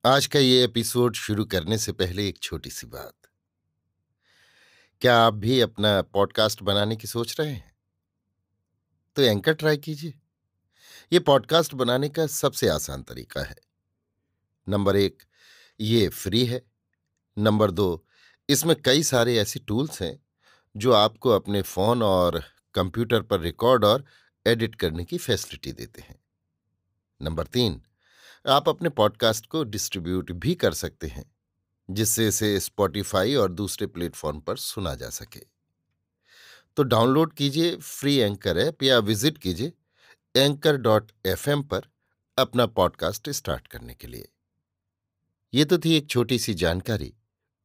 आज का ये एपिसोड शुरू करने से पहले एक छोटी सी बात। क्या आप भी अपना पॉडकास्ट बनाने की सोच रहे हैं? तो एंकर ट्राई कीजिए। ये पॉडकास्ट बनाने का सबसे आसान तरीका है। नंबर एक, ये फ्री है। नंबर दो, इसमें कई सारे ऐसे टूल्स हैं जो आपको अपने फोन और कंप्यूटर पर रिकॉर्ड और एडिट करने की फैसिलिटी देते हैं। नंबर तीन, आप अपने पॉडकास्ट को डिस्ट्रीब्यूट भी कर सकते हैं, जिससे इसे स्पॉटिफाई और दूसरे प्लेटफॉर्म पर सुना जा सके। तो डाउनलोड कीजिए फ्री एंकर ऐप या विजिट कीजिए anchor.fm पर अपना पॉडकास्ट स्टार्ट करने के लिए। ये तो थी एक छोटी सी जानकारी,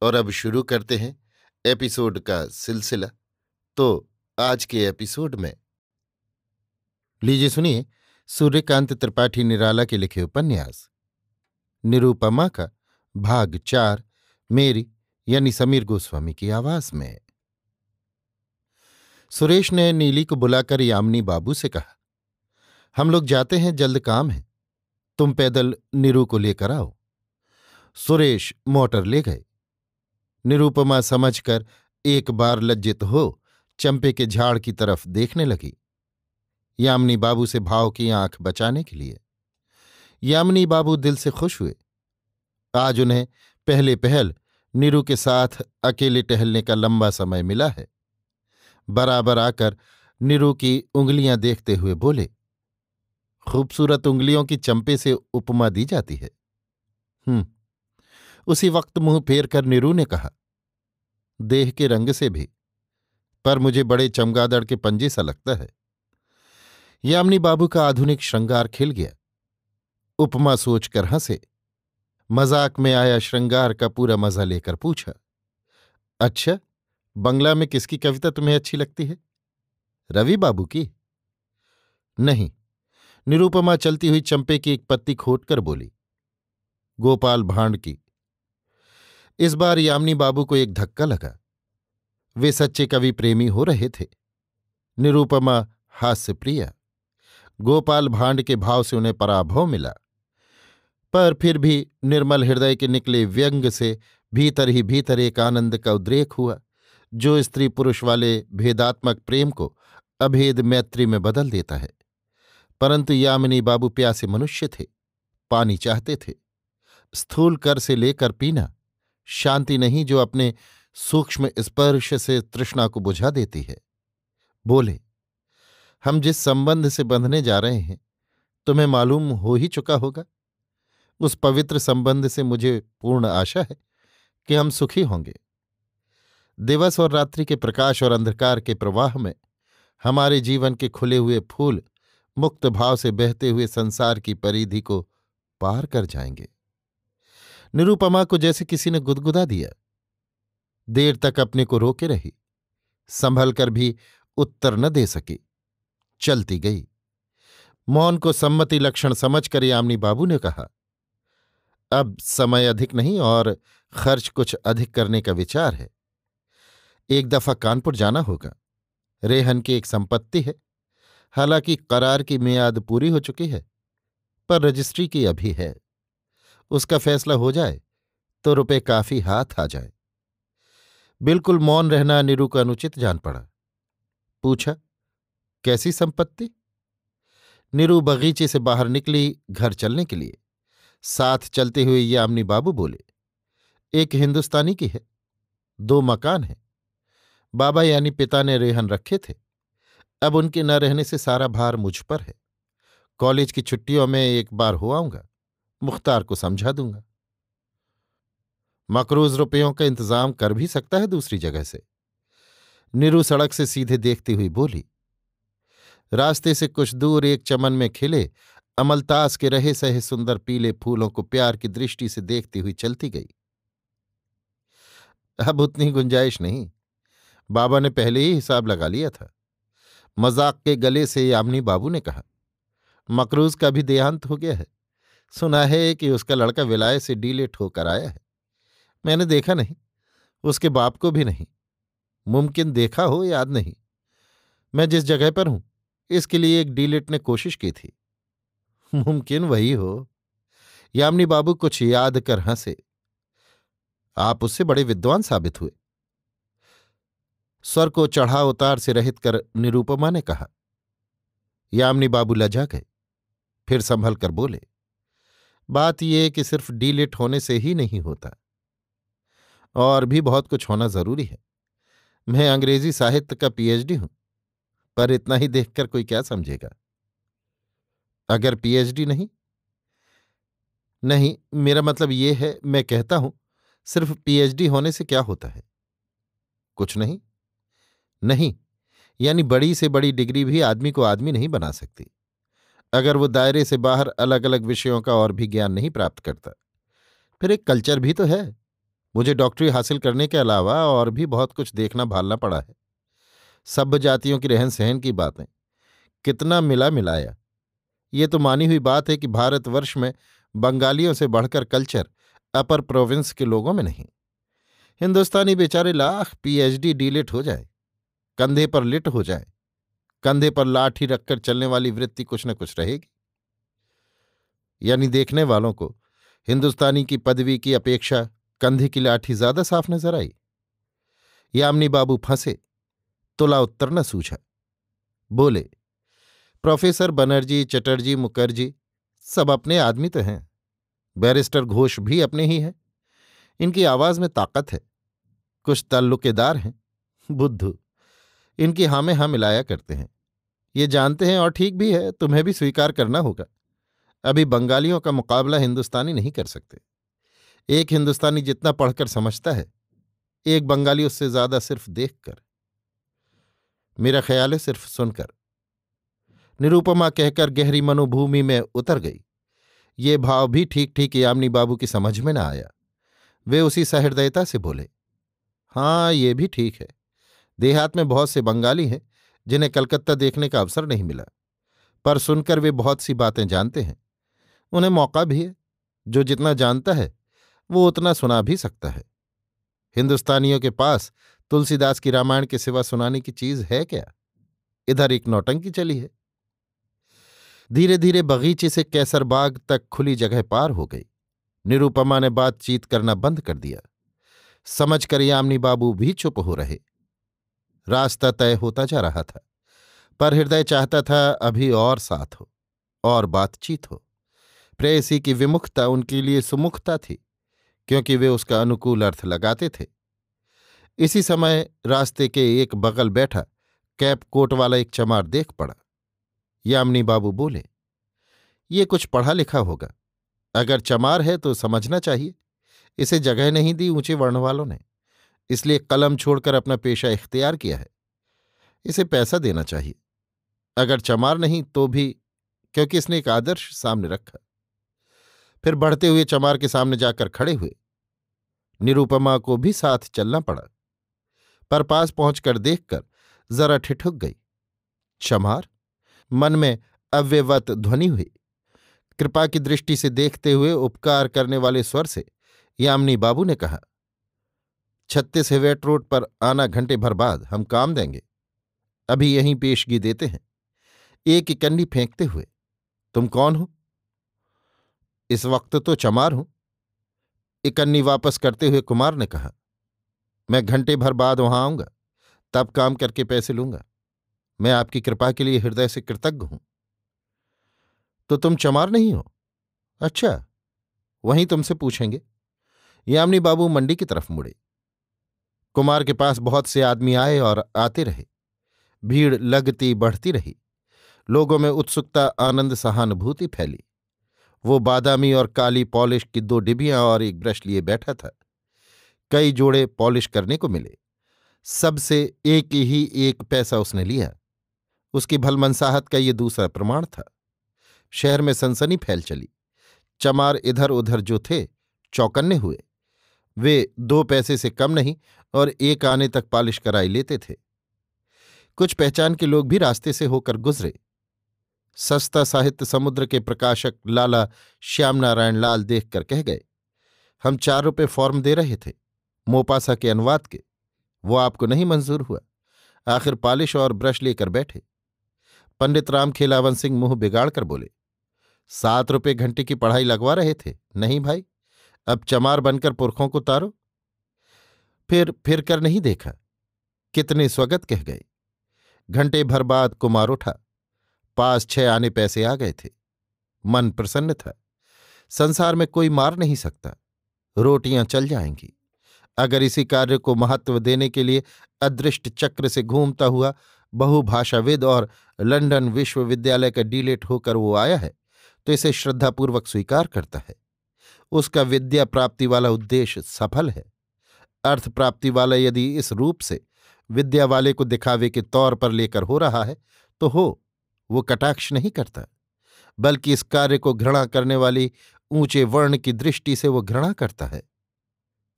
और अब शुरू करते हैं एपिसोड का सिलसिला। तो आज के एपिसोड में लीजिए सुनिए सूर्यकांत त्रिपाठी निराला के लिखे उपन्यास निरूपमा का भाग 4, मेरी यानी समीर गोस्वामी की आवाज में। सुरेश ने नीली को बुलाकर यामिनी बाबू से कहा, हम लोग जाते हैं, जल्द काम है, तुम पैदल नीरू को लेकर आओ। सुरेश मोटर ले गए। निरूपमा समझकर एक बार लज्जित हो चंपे के झाड़ की तरफ देखने लगी, यामिनी बाबू से भाव की आंख बचाने के लिए। यामिनी बाबू दिल से खुश हुए। आज उन्हें पहले पहल नीरू के साथ अकेले टहलने का लंबा समय मिला है। बराबर आकर नीरू की उंगलियां देखते हुए बोले, खूबसूरत उंगलियों की चंपे से उपमा दी जाती है। उसी वक्त मुंह फेर कर नीरू ने कहा, देह के रंग से भी, पर मुझे बड़े चमगादड़ के पंजे सा लगता है। यामिनी बाबू का आधुनिक श्रृंगार खिल गया। उपमा सोचकर हंसे। मजाक में आया श्रृंगार का पूरा मजा लेकर पूछा, अच्छा, बंगला में किसकी कविता तुम्हें अच्छी लगती है? रवि बाबू की? नहीं। निरूपमा चलती हुई चंपे की एक पत्ती खोदकर बोली, गोपाल भांड की। इस बार यामिनी बाबू को एक धक्का लगा। वे सच्चे कवि प्रेमी हो रहे थे। निरूपमा हास्य प्रिया। गोपाल भांड के भाव से उन्हें पराभव मिला, पर फिर भी निर्मल हृदय के निकले व्यंग से भीतर ही भीतर एक आनंद का उद्रेक हुआ, जो स्त्री पुरुष वाले भेदात्मक प्रेम को अभेद मैत्री में बदल देता है। परंतु यामिनी बाबू प्यासे मनुष्य थे, पानी चाहते थे। स्थूल कर से लेकर पीना शांति नहीं जो अपने सूक्ष्म स्पर्श से तृष्णा को बुझा देती है। बोले, हम जिस संबंध से बंधने जा रहे हैं तुम्हें मालूम हो ही चुका होगा। उस पवित्र संबंध से मुझे पूर्ण आशा है कि हम सुखी होंगे। दिवस और रात्रि के प्रकाश और अंधकार के प्रवाह में हमारे जीवन के खुले हुए फूल मुक्त भाव से बहते हुए संसार की परिधि को पार कर जाएंगे। निरूपमा को जैसे किसी ने गुदगुदा दिया। देर तक अपने को रोके रही, संभल कर भी उत्तर न दे सकी, चलती गई। मौन को सम्मति लक्षण समझकर यामिनी बाबू ने कहा, अब समय अधिक नहीं और खर्च कुछ अधिक करने का विचार है। एक दफा कानपुर जाना होगा। रेहन की एक संपत्ति है, हालांकि करार की मियाद पूरी हो चुकी है, पर रजिस्ट्री की अभी है। उसका फैसला हो जाए तो रुपए काफी हाथ आ जाए। बिल्कुल मौन रहना नीरू को अनुचित जान पड़ा। पूछा, कैसी संपत्ति? नीरू बगीचे से बाहर निकली घर चलने के लिए। साथ चलते हुए यामिनी बाबू बोले, एक हिंदुस्तानी की है, 2 मकान हैं। बाबा यानी पिता ने रेहन रखे थे, अब उनके न रहने से सारा भार मुझ पर है। कॉलेज की छुट्टियों में एक बार हो आऊंगा, मुख्तार को समझा दूंगा। मकरूज रुपयों का इंतजाम कर भी सकता है दूसरी जगह से। नीरू सड़क से सीधे देखती हुई बोली। रास्ते से कुछ दूर एक चमन में खिले अमलतास के रहे सहे सुंदर पीले फूलों को प्यार की दृष्टि से देखती हुई चलती गई। अब उतनी गुंजाइश नहीं, बाबा ने पहले ही हिसाब लगा लिया था। मजाक के गले से यामिनी बाबू ने कहा, मकरूज का भी देहांत हो गया है। सुना है कि उसका लड़का विलायत से डीलेट होकर आया है। मैंने देखा नहीं, उसके बाप को भी नहीं। मुमकिन देखा हो, याद नहीं। मैं जिस जगह पर हूं इसके लिए एक डीलेट ने कोशिश की थी। मुमकिन वही हो। यामिनी बाबू कुछ याद कर हंसे। आप उससे बड़े विद्वान साबित हुए। स्वर को चढ़ाव उतार से रहित कर निरूपमा ने कहा। यामिनी बाबू लजा गए, फिर संभल कर बोले, बात यह कि सिर्फ डीलिट होने से ही नहीं होता, और भी बहुत कुछ होना जरूरी है। मैं अंग्रेजी साहित्य का पीएचडी हूं, पर इतना ही देखकर कोई क्या समझेगा। अगर पीएचडी नहीं? नहीं, मेरा मतलब ये है, मैं कहता हूं सिर्फ पीएचडी होने से क्या होता है? कुछ नहीं। नहीं, यानी बड़ी से बड़ी डिग्री भी आदमी को आदमी नहीं बना सकती, अगर वो दायरे से बाहर अलग अलग विषयों का और भी ज्ञान नहीं प्राप्त करता। फिर एक कल्चर भी तो है। मुझे डॉक्टरी हासिल करने के अलावा और भी बहुत कुछ देखना भालना पड़ा है। सभ्य जातियों की रहन सहन की बातें, कितना मिला मिलाया। ये तो मानी हुई बात है कि भारतवर्ष में बंगालियों से बढ़कर कल्चर अपर प्रोविंस के लोगों में नहीं। हिंदुस्तानी बेचारे लाख पीएचडी डीलिट हो जाए, कंधे पर लिट हो जाए, कंधे पर लाठी रखकर चलने वाली वृत्ति कुछ न कुछ रहेगी। यानी देखने वालों को हिंदुस्तानी की पदवी की अपेक्षा कंधे की लाठी ज्यादा साफ नजर आई। यामिनी बाबू फंसे, तुला उत्तर न सूझा। बोले, प्रोफेसर बनर्जी, चटर्जी, मुखर्जी सब अपने आदमी तो हैं। बैरिस्टर घोष भी अपने ही हैं। इनकी आवाज में ताकत है। कुछ ताल्लुकेदार हैं, बुद्धू, इनकी हाँ में हाँ मिलाया करते हैं। ये जानते हैं, और ठीक भी है, तुम्हें भी स्वीकार करना होगा। अभी बंगालियों का मुकाबला हिंदुस्तानी नहीं कर सकते। एक हिंदुस्तानी जितना पढ़कर समझता है, एक बंगाली उससे ज्यादा सिर्फ देखकर। मेरा ख्याल है सिर्फ सुनकर। निरूपमा कहकर गहरी मनोभूमि में उतर गई। ये भाव भी ठीक ठीक यामिनी बाबू की समझ में न आया। वे उसी सहृदयता से बोले, हाँ, ये भी ठीक है। देहात में बहुत से बंगाली हैं जिन्हें कलकत्ता देखने का अवसर नहीं मिला, पर सुनकर वे बहुत सी बातें जानते हैं। उन्हें मौका भी है। जो जितना जानता है वो उतना सुना भी सकता है। हिंदुस्तानियों के पास तुलसीदास की रामायण के सिवा सुनाने की चीज है क्या? इधर एक नौटंकी चली है। धीरे धीरे बगीचे से कैसरबाग तक खुली जगह पार हो गई। निरूपमा ने बातचीत करना बंद कर दिया। समझकर यामिनी बाबू भी चुप हो रहे। रास्ता तय होता जा रहा था, पर हृदय चाहता था अभी और साथ हो, और बातचीत हो। प्रेयसी की विमुखता उनके लिए सुमुखता थी, क्योंकि वे उसका अनुकूल अर्थ लगाते थे। इसी समय रास्ते के एक बगल बैठा कैप कोट वाला एक चमार देख पड़ा। यामिनी बाबू बोले, ये कुछ पढ़ा लिखा होगा। अगर चमार है तो समझना चाहिए। इसे जगह नहीं दी ऊंचे वर्ण वालों ने, इसलिए कलम छोड़कर अपना पेशा इख्तियार किया है। इसे पैसा देना चाहिए। अगर चमार नहीं तो भी, क्योंकि इसने एक आदर्श सामने रखा। फिर बढ़ते हुए चमार के सामने जाकर खड़े हुए। निरूपमा को भी साथ चलना पड़ा, पर पास पहुंचकर देखकर जरा ठिठुक गई। चमार? मन में अव्यवत ध्वनि हुई। कृपा की दृष्टि से देखते हुए उपकार करने वाले स्वर से यामिनी बाबू ने कहा, 36 हेवेट रोड पर आना, घंटे भर बाद हम काम देंगे। अभी यहीं पेशगी देते हैं। एक इकन्नी फेंकते हुए, तुम कौन हो? इस वक्त तो चमार हूं। इकन्नी वापस करते हुए कुमार ने कहा, मैं घंटे भर बाद वहां आऊंगा, तब काम करके पैसे लूंगा। मैं आपकी कृपा के लिए हृदय से कृतज्ञ हूं। तो तुम चमार नहीं हो? अच्छा, वहीं तुमसे पूछेंगे। यामिनी बाबू मंडी की तरफ मुड़े। कुमार के पास बहुत से आदमी आए और आते रहे। भीड़ लगती बढ़ती रही। लोगों में उत्सुकता, आनंद, सहानुभूति फैली। वो बादामी और काली पॉलिश की 2 डिबियां और एक ब्रश लिए बैठा था। कई जोड़े पॉलिश करने को मिले। सबसे एक ही एक पैसा उसने लिया। उसकी भलमनसाहत का ये दूसरा प्रमाण था। शहर में सनसनी फैल चली। चमार इधर उधर जो थे चौकन्ने हुए। वे 2 पैसे से कम नहीं और 1 आने तक पॉलिश कराई लेते थे। कुछ पहचान के लोग भी रास्ते से होकर गुजरे। सस्ता साहित्य समुद्र के प्रकाशक लाला श्याम नारायण लाल देखकर कह गए, हम 4 रुपये फॉर्म दे रहे थे, मोपासा के अनुवाद के। वो आपको नहीं मंजूर हुआ। आखिर पॉलिश और ब्रश लेकर बैठे। पंडित राम खेलावन सिंह मुंह बिगाड़ कर बोले, 7 रुपये घंटे की पढ़ाई लगवा रहे थे? नहीं भाई, अब चमार बनकर पुरखों को तारो। फिर कर नहीं देखा? कितने स्वगत कह गए। घंटे भर बाद कुमार उठा। पास 6 आने पैसे आ गए थे। मन प्रसन्न था। संसार में कोई मार नहीं सकता। रोटियां चल जाएंगी। अगर इसी कार्य को महत्व देने के लिए अदृष्ट चक्र से घूमता हुआ बहुभाषाविद और लंदन विश्वविद्यालय का डीलेट होकर वो आया है तो इसे श्रद्धापूर्वक स्वीकार करता है। उसका विद्या प्राप्ति वाला उद्देश्य सफल है। अर्थ प्राप्ति वाला यदि इस रूप से विद्या वाले को दिखावे के तौर पर लेकर हो रहा है तो वो कटाक्ष नहीं करता, बल्कि इस कार्य को घृणा करने वाली ऊंचे वर्ण की दृष्टि से वो घृणा करता है।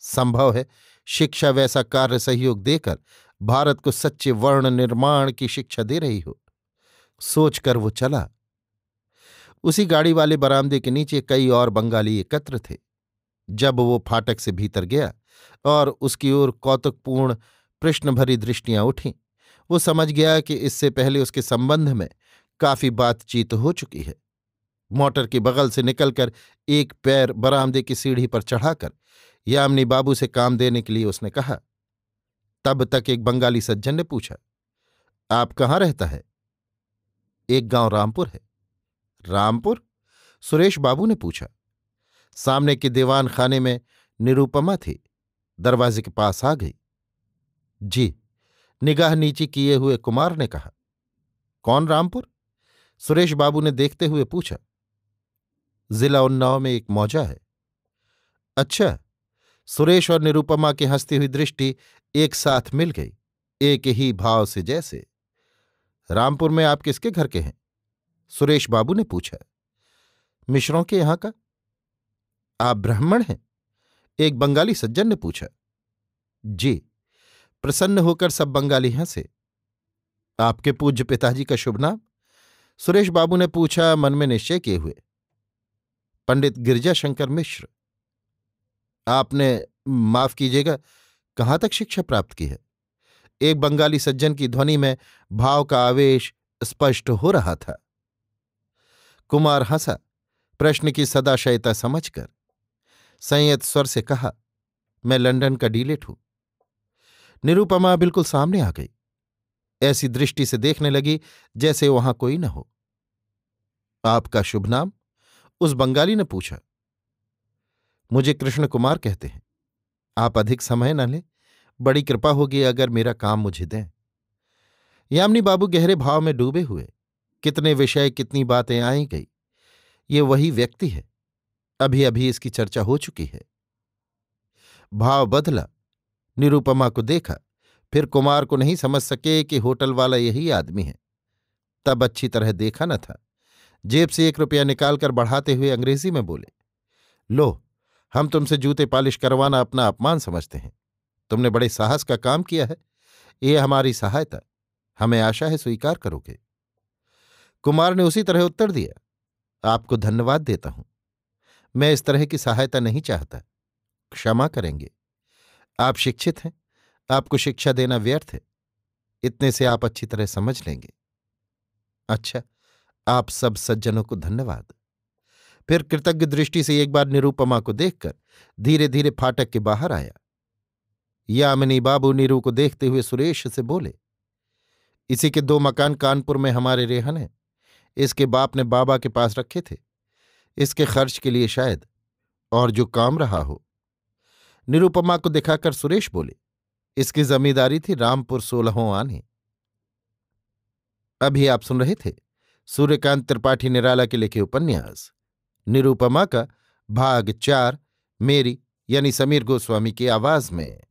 संभव है शिक्षा वैसा कार्य सहयोग देकर भारत को सच्चे वर्ण निर्माण की शिक्षा दे रही हो। सोचकर वो चला। उसी गाड़ी वाले बरामदे के नीचे कई और बंगाली एकत्र थे। जब वो फाटक से भीतर गया और उसकी ओर कौतुकपूर्ण प्रश्नभरी दृष्टियां उठीं, वो समझ गया कि इससे पहले उसके संबंध में काफी बातचीत हो चुकी है। मोटर के बगल से निकलकर एक पैर बरामदे की सीढ़ी पर चढ़ाकर यामिनी बाबू से काम देने के लिए उसने कहा। तब तक एक बंगाली सज्जन ने पूछा, आप कहाँ रहता है? एक गांव रामपुर है। रामपुर? सुरेश बाबू ने पूछा। सामने के दीवान खाने में निरूपमा थी। दरवाजे के पास आ गई। जी, निगाह नीची किए हुए कुमार ने कहा। कौन रामपुर? सुरेश बाबू ने देखते हुए पूछा। जिला उन्नाव में एक मौजा है। अच्छा। सुरेश और निरूपमा की हंसती हुई दृष्टि एक साथ मिल गई, एक ही भाव से जैसे। रामपुर में आप किसके घर के हैं? सुरेश बाबू ने पूछा। मिश्रों के यहां का। आप ब्राह्मण हैं? एक बंगाली सज्जन ने पूछा। जी। प्रसन्न होकर सब बंगाली हंसे। आपके पूज्य पिताजी का शुभ नाम? सुरेश बाबू ने पूछा, मन में निश्चय किए हुए। पंडित गिरजाशंकर मिश्र। आपने, माफ कीजिएगा, कहाँ तक शिक्षा प्राप्त की है? एक बंगाली सज्जन की ध्वनि में भाव का आवेश स्पष्ट हो रहा था। कुमार हंसा, प्रश्न की सदाशयता समझकर। संयत स्वर से कहा, मैं लंदन का डीलेट हूं। निरूपमा बिल्कुल सामने आ गई। ऐसी दृष्टि से देखने लगी जैसे वहां कोई न हो। आपका शुभ नाम? उस बंगाली ने पूछा। मुझे कृष्ण कुमार कहते हैं। आप अधिक समय न लें, बड़ी कृपा होगी अगर मेरा काम मुझे दें। यामिनी बाबू गहरे भाव में डूबे हुए। कितने विषय, कितनी बातें आई गई। ये वही व्यक्ति है, अभी अभी इसकी चर्चा हो चुकी है। भाव बदला। निरूपमा को देखा, फिर कुमार को नहीं समझ सके कि होटल वाला यही आदमी है। तब अच्छी तरह देखा न था। जेब से 1 रुपया निकालकर बढ़ाते हुए अंग्रेजी में बोले, लो, हम तुमसे जूते पालिश करवाना अपना अपमान समझते हैं। तुमने बड़े साहस का काम किया है। ये हमारी सहायता, हमें आशा है स्वीकार करोगे। कुमार ने उसी तरह उत्तर दिया, आपको धन्यवाद देता हूं। मैं इस तरह की सहायता नहीं चाहता। क्षमा करेंगे। आप शिक्षित हैं, आपको शिक्षा देना व्यर्थ है। इतने से आप अच्छी तरह समझ लेंगे। अच्छा, आप सब सज्जनों को धन्यवाद। फिर कृतज्ञ दृष्टि से एक बार निरूपमा को देखकर धीरे धीरे फाटक के बाहर आया। यामिनी बाबू नीरू को देखते हुए सुरेश से बोले, इसी के 2 मकान कानपुर में हमारे रेहन हैं। इसके बाप ने बाबा के पास रखे थे, इसके खर्च के लिए शायद, और जो काम रहा हो। निरूपमा को दिखाकर सुरेश बोले, इसकी जमींदारी थी रामपुर 16 आने। अभी आप सुन रहे थे सूर्यकांत त्रिपाठी निराला के लिखे उपन्यास निरूपमा का भाग 4, मेरी यानी समीर गोस्वामी की आवाज में।